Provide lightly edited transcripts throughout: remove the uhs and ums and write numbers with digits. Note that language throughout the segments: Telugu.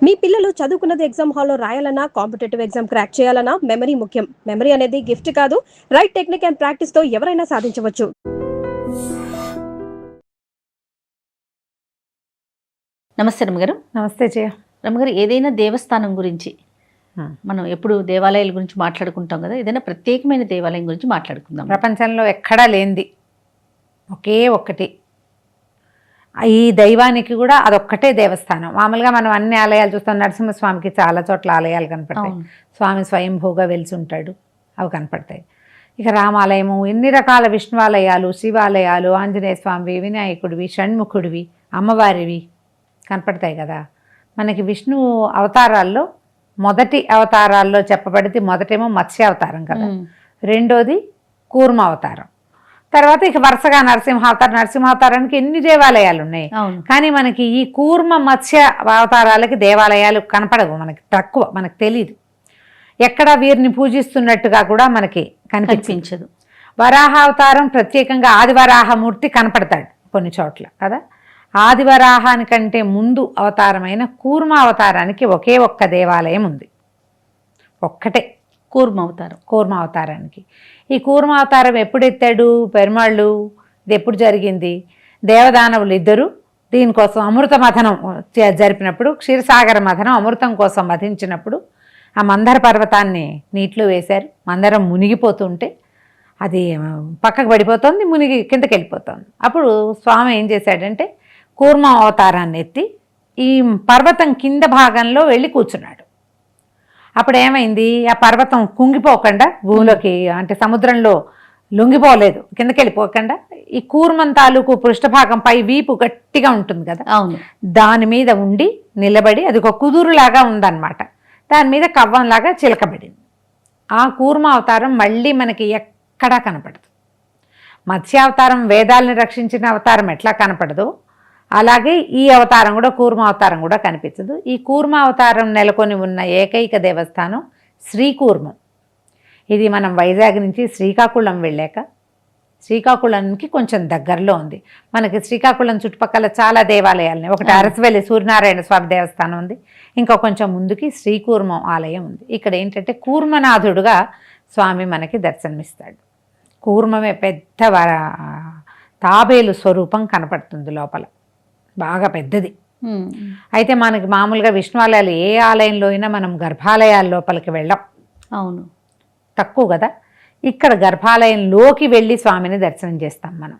మీ పిల్లలు చదువుకున్నది ఎగ్జామ్ హాల్లో రాయాలన్నా, కాంపిటేటివ్ ఎగ్జామ్ క్రాక్ చేయాలన్నా మెమరీ ముఖ్యం. మెమరీ అనేది గిఫ్ట్ కాదు, రైట్ టెక్నిక్ అండ్ ప్రాక్టీస్ తో ఎవరైనా సాధించవచ్చు. నమస్తే రమ్మగారు. నమస్తే జయ. రమ్మగారు, ఏదైనా దేవస్థానం గురించి మనం ఎప్పుడు దేవాలయాల గురించి మాట్లాడుకుంటాం కదా, ఏదైనా ప్రత్యేకమైన దేవాలయం గురించి మాట్లాడుకుందాం. ప్రపంచంలో ఎక్కడా లేనిది ఒకే ఒక్కటి, ఈ దైవానికి కూడా అదొక్కటే దేవస్థానం. మామూలుగా మనం అన్ని ఆలయాలు చూస్తాం, నరసింహస్వామికి చాలా చోట్ల ఆలయాలు కనపడతాయి, స్వామి స్వయంభూగా వెలిసి ఉంటాడు, అవి కనపడతాయి. ఇక రామాలయము, ఎన్ని రకాల విష్ణువాలయాలు, శివాలయాలు, ఆంజనేయ స్వామివి, వినాయకుడివి, షణ్ముఖుడివి, అమ్మవారివి కనపడతాయి కదా. మనకి విష్ణు అవతారాల్లో మొదటి అవతారాల్లో చెప్పబడితే మొదటేమో మత్స్య అవతారం కదా, రెండోది కూర్మ అవతారం, తర్వాత ఇక వరుసగా నరసింహావతారానికి ఎన్ని దేవాలయాలు ఉన్నాయి. కానీ మనకి ఈ కూర్మ మత్స్య అవతారాలకి దేవాలయాలు కనపడవు, మనకి తక్కువ, మనకు తెలియదు. ఎక్కడ వీరిని పూజిస్తున్నట్టుగా కూడా మనకి కనిపించదు. వరాహ అవతారం ప్రత్యేకంగా ఆదివరాహమూర్తి కనపడతాడు కొన్ని చోట్ల కదా. ఆదివరాహానికంటే ముందు అవతారమైన కూర్మ అవతారానికి ఒకే ఒక్క దేవాలయం ఉంది, ఒక్కటే కూర్మ అవతారానికి. ఈ కూర్మ అవతారం ఎప్పుడు ఎత్తాడు పెరుమాళ్ళు, ఇది ఎప్పుడు జరిగింది? దేవదానవులు ఇద్దరు దీనికోసం అమృత మథనం జరిపినప్పుడు, క్షీరసాగర మథనం అమృతం కోసం మథించినప్పుడు ఆ మందర పర్వతాన్ని నీటిలో వేశారు. మందరం మునిగిపోతుంటే అది పక్కకు పడిపోతుంది, మునిగి కిందకి వెళ్ళిపోతుంది. అప్పుడు స్వామి ఏం చేశాడంటే కూర్మ అవతారాన్ని ఎత్తి ఈ పర్వతం కింద భాగంలో వెళ్ళి కూర్చున్నాడు. అప్పుడు ఏమైంది, ఆ పర్వతం కుంగిపోకుండా భూమిలోకి, అంటే సముద్రంలో లొంగిపోలేదు, కిందకి వెళ్ళిపోకుండా ఈ కూర్మం తాలూకు పృష్ఠభాగంపై వీపు గట్టిగా ఉంటుంది కదా, దాని మీద ఉండి నిలబడి, అది ఒక కుదురులాగా ఉందన్నమాట, దాని మీద కవ్వంలాగా చిలకబడింది. ఆ కూర్మ అవతారం మళ్ళీ మనకి ఎక్కడా కనపడదు. మత్స్యావతారం వేదాలని రక్షించిన అవతారం ఎట్లా కనపడదు, అలాగే ఈ అవతారం కూడా, కూర్మ అవతారం కూడా కనిపించదు. ఈ కూర్మ అవతారం నెలకొని ఉన్న ఏకైక దేవస్థానం శ్రీకూర్మం. ఇది మనం వైజాగ్ నుంచి శ్రీకాకుళం వెళ్ళాక, శ్రీకాకుళంకి కొంచెం దగ్గరలో ఉంది. మనకి శ్రీకాకుళం చుట్టుపక్కల చాలా దేవాలయాలు, ఒకటి అరసవెల్లి సూర్యనారాయణ స్వామి దేవస్థానం ఉంది, ఇంకా కొంచెం ముందుకి శ్రీకూర్మం ఆలయం ఉంది. ఇక్కడ ఏంటంటే కూర్మనాథుడుగా స్వామి మనకి దర్శనమిస్తాడు. కూర్మమే పెద్ద తాబేలు స్వరూపం కనపడుతుంది లోపల, బాగా పెద్దది. అయితే మనకి మామూలుగా విష్ణువాలయాలు ఏ ఆలయంలో అయినా మనం గర్భాలయాల లోపలికి వెళ్ళాం, అవును, తక్కువ కదా. ఇక్కడ గర్భాలయంలోకి వెళ్ళి స్వామిని దర్శనం చేస్తాం మనం,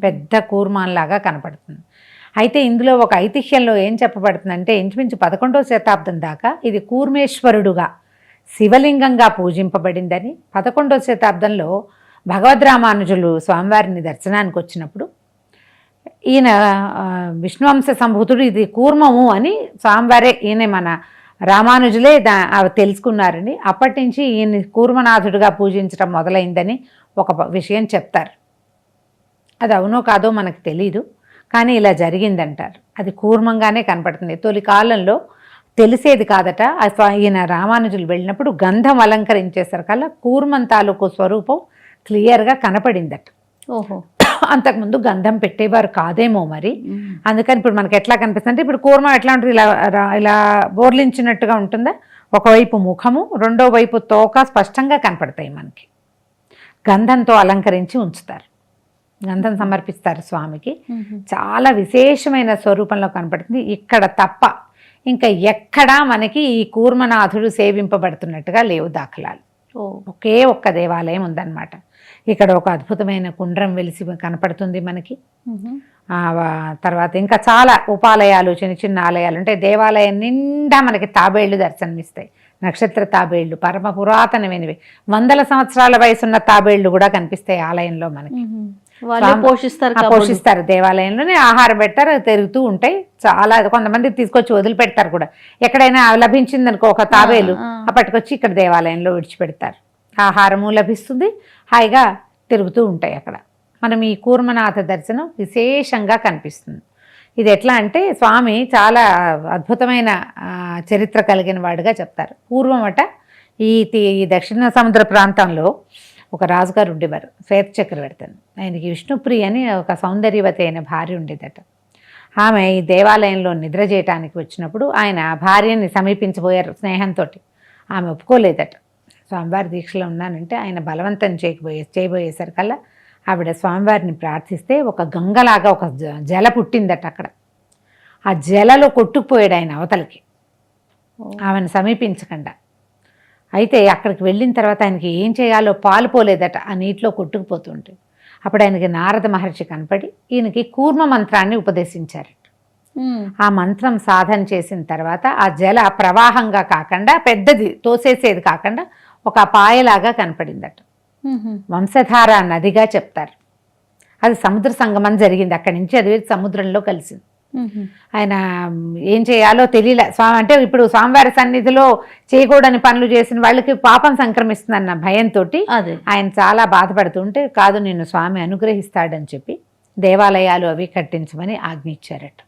పెద్ద కూర్మాన్లాగా కనపడుతుంది. అయితే ఇందులో ఒక ఐతిహ్యంలో ఏం చెప్పబడుతుందంటే, ఇంచుమించు 11వ శతాబ్దం దాకా ఇది కూర్మేశ్వరుడుగా శివలింగంగా పూజింపబడిందని. 11వ శతాబ్దంలో భగవద్రామానుజులు స్వామివారిని దర్శనానికి వచ్చినప్పుడు ఈయన విష్ణువంశ సంభూతుడు, ఇది కూర్మము అని స్వామివారే, ఈయన మన రామానుజులే తెలుసుకున్నారని, అప్పటి నుంచి ఈయన కూర్మనాథుడిగా పూజించడం మొదలైందని ఒక విషయం చెప్తారు. అది అవునో కాదో మనకు తెలీదు, కానీ ఇలా జరిగిందంటారు. అది కూర్మంగానే కనపడుతుంది. తొలి కాలంలో తెలిసేది కాదట. ఈయన రామానుజులు వెళ్ళినప్పుడు గంధం అలంకరించేసరికల్లా కూర్మం తాలూకు స్వరూపం క్లియర్గా కనపడిందట. ఓహో, అంతకుముందు గంధం పెట్టేవారు కాదేమో మరి, అందుకని ఇప్పుడు మనకి ఎట్లా కనిపిస్తుంది అంటే, ఇప్పుడు కూర్మం ఎట్లా ఉంటుంది, ఇలా బోర్లించినట్టుగా ఉంటుందా, ఒకవైపు ముఖము, రెండో వైపు తోక స్పష్టంగా కనపడతాయి మనకి. గంధంతో అలంకరించి ఉంచుతారు, గంధం సమర్పిస్తారు స్వామికి. చాలా విశేషమైన స్వరూపంలో కనపడుతుంది. ఇక్కడ తప్ప ఇంకా ఎక్కడా మనకి ఈ కూర్మనాథుడు సేవింపబడుతున్నట్టుగా లేవు దాఖలాలు. ఒకే ఒక్క దేవాలయం ఉందన్నమాట. ఇక్కడ ఒక అద్భుతమైన కుండ్రం వెలిసి కనపడుతుంది మనకి. తర్వాత ఇంకా చాలా ఉపాలయాలు, చిన్న చిన్న ఆలయాలు ఉంటాయి. దేవాలయం నిండా మనకి తాబేళ్లు దర్శనమిస్తాయి, నక్షత్ర తాబేళ్లు, పరమ పురాతనమైనవి, 100 సంవత్సరాల వయసున్న తాబేళ్లు కూడా కనిపిస్తాయి ఆలయంలో మనకి. పోషిస్తారు దేవాలయంలోనే, ఆహారం పెడతారు, తిరుగుతూ ఉంటాయి. చాలా కొంతమంది తీసుకొచ్చి వదిలిపెడతారు కూడా, ఎక్కడైనా లభించిందనుకో ఒక తాబేలు, పట్టుకొచ్చి ఇక్కడ దేవాలయంలో విడిచిపెడతారు. ఆహారము లభిస్తుంది, హాయిగా తిరుగుతూ ఉంటాయి అక్కడ. మనం ఈ కూర్మనాథ దర్శనం విశేషంగా కనిపిస్తుంది. ఇది ఎట్లా అంటే, స్వామి చాలా అద్భుతమైన చరిత్ర కలిగిన వాడుగా చెప్తారు. పూర్వమట ఈ దక్షిణ సముద్ర ప్రాంతంలో ఒక రాజుగారు ఉండేవారు, శ్వేత చక్రవర్తి. ఆయనకి విష్ణుప్రియ అని ఒక సౌందర్యవతి అయిన భార్య ఉండేదట. ఆమె ఈ దేవాలయంలో నిద్ర చేయటానికి వచ్చినప్పుడు ఆయన భార్యని సమీపించబోయారు స్నేహంతో. ఆమె ఒప్పుకోలేదట. స్వామివారి దీక్షలో ఉన్నానంటే ఆయన బలవంతం చేయబోయేసరికల్లా ఆవిడ స్వామివారిని ప్రార్థిస్తే ఒక గంగలాగా ఒక జల పుట్టిందట అక్కడ. ఆ జలలో కొట్టుకుపోయాడు ఆయన అవతలకి, ఆమెను సమీపించకుండా. అయితే అక్కడికి వెళ్ళిన తర్వాత ఆయనకి ఏం చేయాలో పాలుపోలేదట ఆ నీటిలో కొట్టుకుపోతుంటే. అప్పుడు ఆయనకి నారద మహర్షి కనపడి ఈయనకి కూర్మ మంత్రాన్ని ఉపదేశించారట. ఆ మంత్రం సాధన చేసిన తర్వాత ఆ జల ప్రవాహంగా కాకుండా పెద్దది తోసేసేది కాకుండా ఒక పాయలాగా కనపడిందట. వంశధార నదిగా చెప్తారు. అది సముద్ర సంగమం జరిగింది. అక్కడి నుంచి అది సముద్రంలో కలిసింది. ఆయన ఏం చేయాలో తెలియలే. స్వామి అంటే ఇప్పుడు స్వామివారి సన్నిధిలో చేయకూడని పనులు చేసిన వాళ్ళకి పాపం సంక్రమిస్తుందన్న భయంతో ఆయన చాలా బాధపడుతుంటే, కాదు నిన్ను స్వామి అనుగ్రహిస్తాడని చెప్పి దేవాలయాలు అవి కట్టించమని ఆజ్ఞ ఇచ్చారట.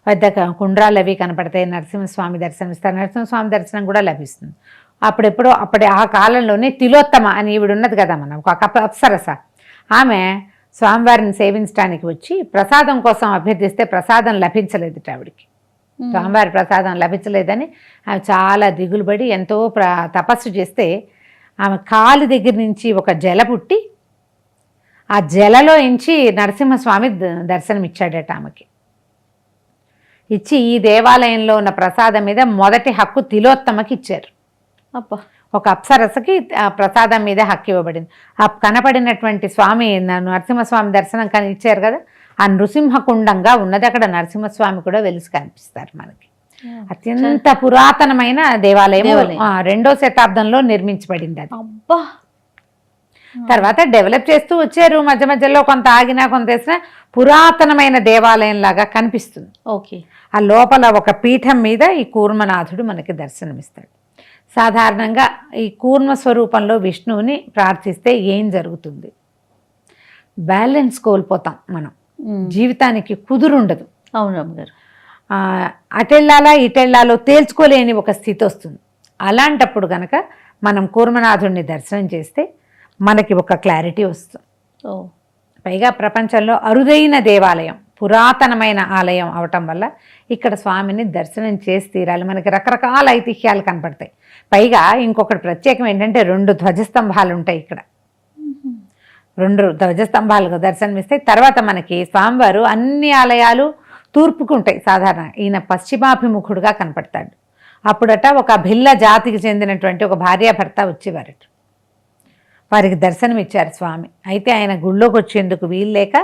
పెద్ద కుండ్రాలు అవి కనపడతాయి. నరసింహస్వామి దర్శనం ఇస్తారు. నరసింహస్వామి దర్శనం కూడా లభిస్తుంది. అప్పుడే ఆ కాలంలోనే తిలోత్తమ అని ఈవిడ ఉన్నది కదా, మనం ఒక అప్సరస, ఆమె స్వామివారిని సేవించడానికి వచ్చి ప్రసాదం కోసం అభ్యర్థిస్తే ప్రసాదం లభించలేదుట ఆవిడికి. స్వామివారి ప్రసాదం లభించలేదని ఆమె చాలా దిగులు పడి ఎంతో తపస్సు చేస్తే ఆమె కాలు దగ్గర నుంచి ఒక జల పుట్టి ఆ జలలో ఇంచి నరసింహస్వామి దర్శనం ఇచ్చాడట ఆమెకి. ఇచ్చి ఈ దేవాలయంలో ఉన్న ప్రసాదం మీద మొదటి హక్కు తిలోత్తమకి ఇచ్చారు. ఒక అప్సరసకి ప్రసాదం మీద హక్కు ఇవ్వబడింది. ఆ కనపడినటువంటి స్వామి నరసింహస్వామి దర్శనం కానీ ఇచ్చారు కదా, ఆ నృసింహకుండంగా ఉన్నది. అక్కడ నరసింహస్వామి కూడా వెలిసి కనిపిస్తారు మనకి. అత్యంత పురాతనమైన దేవాలయం. 2వ శతాబ్దంలో నిర్మించబడింది అది. తర్వాత డెవలప్ చేస్తూ వచ్చారు. మధ్య మధ్యలో కొంత ఆగినా కొంత వేసినా పురాతనమైన దేవాలయం లాగా కనిపిస్తుంది. ఆ లోపల ఒక పీఠం మీద ఈ కూర్మనాథుడు మనకి దర్శనమిస్తాడు. సాధారణంగా ఈ కూర్మ స్వరూపంలో విష్ణువుని ప్రార్థిస్తే ఏం జరుగుతుంది? బ్యాలెన్స్ కోల్పోతాం మనం, జీవితానికి కుదురుండదు. అవునమ్మ గారు. అటెళ్ళాలా ఇటెళ్ళాలో తేల్చుకోలేని ఒక స్థితి వస్తుంది. అలాంటప్పుడు కనుక మనం కూర్మనాథుడిని దర్శనం చేస్తే మనకి ఒక క్లారిటీ వస్తుంది. పైగా ప్రపంచంలో అరుదైన దేవాలయం, పురాతనమైన ఆలయం అవటం వల్ల ఇక్కడ స్వామిని దర్శనం చేసి తీరాలి. మనకి రకరకాల ఐతిహ్యాలు కనపడతాయి. పైగా ఇంకొకటి ప్రత్యేకం ఏంటంటే 2 ధ్వజస్తంభాలు ఉంటాయి ఇక్కడ. 2 ధ్వజస్తంభాలకు దర్శనమిస్తాయి. తర్వాత మనకి స్వామివారు అన్ని ఆలయాలు తూర్పుకు ఉంటాయి సాధారణంగా. ఈయన పశ్చిమాభిముఖుడుగా కనపడతాడు. అప్పుడట ఒక భిల్ల జాతికి చెందినటువంటి ఒక భార్యాభర్త వచ్చేవారట. వారికి దర్శనం ఇచ్చారు స్వామి. అయితే ఆయన గుళ్ళోకి వచ్చేందుకు వీల్లేక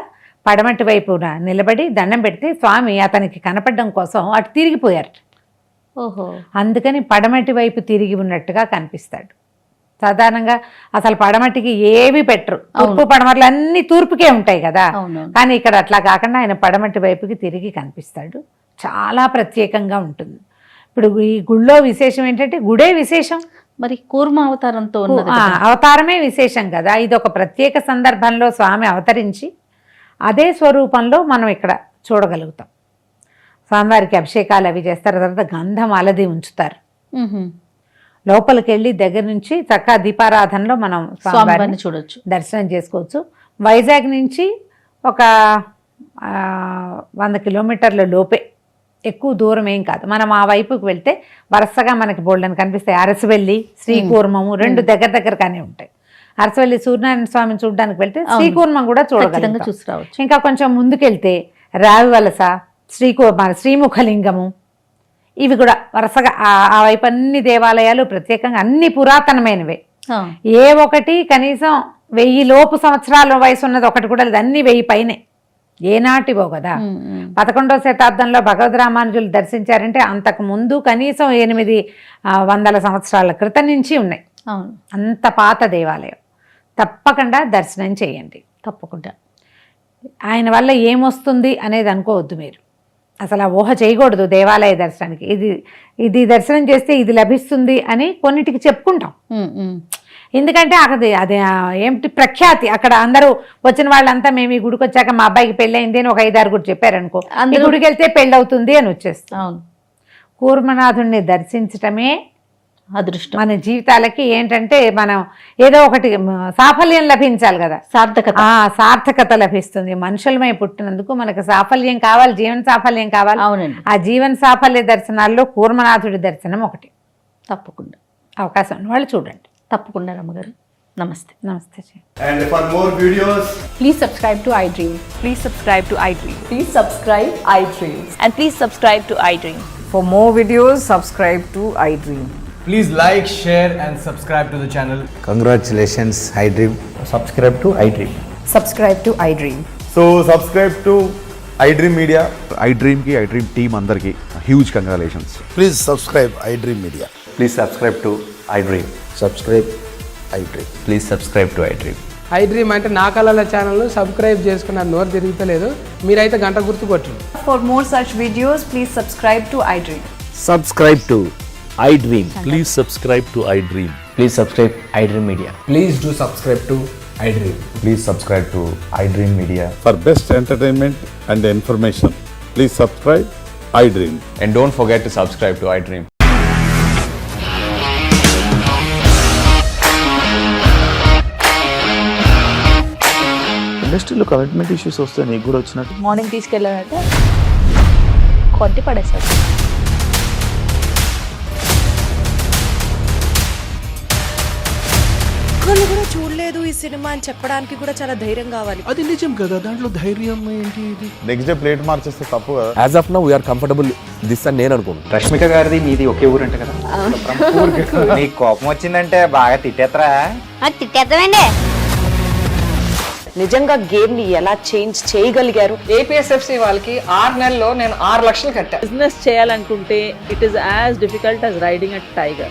పడమటి వైపున నిలబడి దండం పెడితే స్వామి అతనికి కనపడడం కోసం అటు తిరిగిపోయారు. అందుకని పడమటి వైపు తిరిగి ఉన్నట్టుగా కనిపిస్తాడు. సాధారణంగా అసలు పడమటికి ఏవి పెట్టరు, తూర్పు పడమట్లు అన్ని తూర్పుకే ఉంటాయి కదా. కానీ ఇక్కడ అట్లా కాకుండా ఆయన పడమటి వైపుకి తిరిగి కనిపిస్తాడు. చాలా ప్రత్యేకంగా ఉంటుంది. ఇప్పుడు ఈ గుళ్ళో విశేషం ఏంటంటే గుడే విశేషం, మరి కూర్మ అవతారంతో అవతారమే విశేషం కదా. ఇది ఒక ప్రత్యేక సందర్భంలో స్వామి అవతరించి అదే స్వరూపంలో మనం ఇక్కడ చూడగలుగుతాం. స్వామివారికి అభిషేకాలు అవి చేస్తారు. తర్వాత గంధం అలది ఉంచుతారు. లోపలికి వెళ్ళి దగ్గర నుంచి చక్కగా దీపారాధనలో మనం స్వామివారిని చూడొచ్చు, దర్శనం చేసుకోవచ్చు. వైజాగ్ నుంచి ఒక 100 కిలోమీటర్ల లోపే, ఎక్కువ దూరం ఏం కాదు. మనం ఆ వైపుకి వెళ్తే వరుసగా మనకి బోల్డని కనిపిస్తాయి. అరసవెల్లి, శ్రీకూర్మము 2 దగ్గరగానే ఉంటాయి. అరసవెల్లి సూర్యనారాయణ స్వామిని చూడడానికి వెళ్తే శ్రీకూర్మం కూడా చూడగలం, చూసి రావచ్చు. ఇంకా కొంచెం ముందుకెళ్తే రావివలస, శ్రీముఖలింగము, ఇవి కూడా వరుసగా ఆ వైపు అన్ని దేవాలయాలు ప్రత్యేకంగా అన్ని పురాతనమైనవే. ఏ ఒకటి కనీసం 1000 లోపు సంవత్సరాల వయసు ఉన్నది ఒకటి కూడా లేదు. అన్ని 1000 పైనే, ఏనాటివో కదా. 11వ శతాబ్దంలో భగవద్ రామానుజులు దర్శించారంటే అంతకు ముందు కనీసం 800 సంవత్సరాల క్రితం నుంచి ఉన్నాయి. అంత పాత దేవాలయం. తప్పకుండా దర్శనం చేయండి. తప్పకుండా. ఆయన వల్ల ఏమొస్తుంది అనేది అనుకోవద్దు మీరు. అసలు ఆ ఊహ చేయకూడదు దేవాలయ దర్శనానికి. ఇది దర్శనం చేస్తే ఇది లభిస్తుంది అని కొన్నిటికి చెప్పుకుంటాం. ఎందుకంటే అదే ఏమిటి ప్రఖ్యాతి. అక్కడ అందరూ వచ్చిన వాళ్ళంతా మేము ఈ గుడికి వచ్చాక మా అబ్బాయికి పెళ్ళి అయింది అని ఒక 5-6 చెప్పారనుకో, ఈ గుడికి వెళ్తే పెళ్ళి అవుతుంది అని వచ్చేస్తాం. కూర్మనాథుణ్ణి దర్శించటమే అదృష్టం, మన జీవితాలకి ఏంటంటే మనం ఏదో ఒకటి సాఫల్యం లభించాలి కదా, సార్థకత. సార్థకత లభిస్తుంది. మనుషులమై పుట్టినందుకు మనకు సాఫల్యం కావాలి, జీవన సాఫల్యం కావాలి. అవునండి, ఆ జీవన సాఫల్య దర్శనాల్లో కూర్మనాథుడి దర్శనం ఒకటి. తప్పకుండా అవకాశం ఉన్న వాళ్ళు చూడండి. తప్పకుండా రమ్మగారు. నమస్తే. నమస్తే. And for more videos, Please subscribe to iDream. Please subscribe to iDream. Please subscribe iDream. And please subscribe to iDream. For more videos, subscribe to iDream. please like, share and subscribe to the channel. Congratulations, iDream. Subscribe to iDream. Subscribe to iDream. So subscribe to iDream Media. iDream ki iDream team andarki huge congratulations. Please subscribe iDream Media. Please subscribe to iDream. Subscribe iDream. Please subscribe to iDream. iDream అంటే నా కళల ఛానల్ సబ్స్క్రైబ్ చేసుకున్న నోరు తిరుగుతలేదు, మీరైతే గంట గుర్తు కొట్టండి. For more such videos, please subscribe to iDream. Subscribe to iDream. Please subscribe to iDream. Please subscribe iDream Media. Please do subscribe to iDream. Please subscribe to iDream Media. For best entertainment and information, please subscribe iDream. And don't forget to subscribe to iDream. ఇండస్ట్రీలో కమిట్మెంట్ ఇష్యూస్ వస్తే నీకు కూడా వచ్చినట్టు మార్నింగ్ తీసుకెళ్ళాలంటే కొట్టి పడేస్తాడు. ఒక్కళ్ళు కూడా చూడలేదు ఈ సినిమా అని చెప్పడానికి కూడా చాలా ధైర్యం కావాలి. అది నిజం కదా, దాంట్లో ధైర్యం ఏంటి? ఇది నెక్స్ట్ డే ప్లేట్ మార్చేస్తే తప్పు కదా. As of now we are comfortable this అని నేను అనుకుంటున్నాను. రష్మిక గారిది మీది ఒకే ఊరంట కదా. నీకు కోపం వచ్చిందంటే బాగా తిట్టేత్తరా? తిట్టేద్దామండి. నిజంగా గేమ్ ని ఎలా చేంజ్ చేయగలిగారు? ఏపీఎస్ఎఫ్సి వాళ్ళకి 6 నెలల్లో నేను 6 లక్షలు కట్టా. బిజినెస్ చేయాలనుకుంటే it is as difficult as riding a tiger.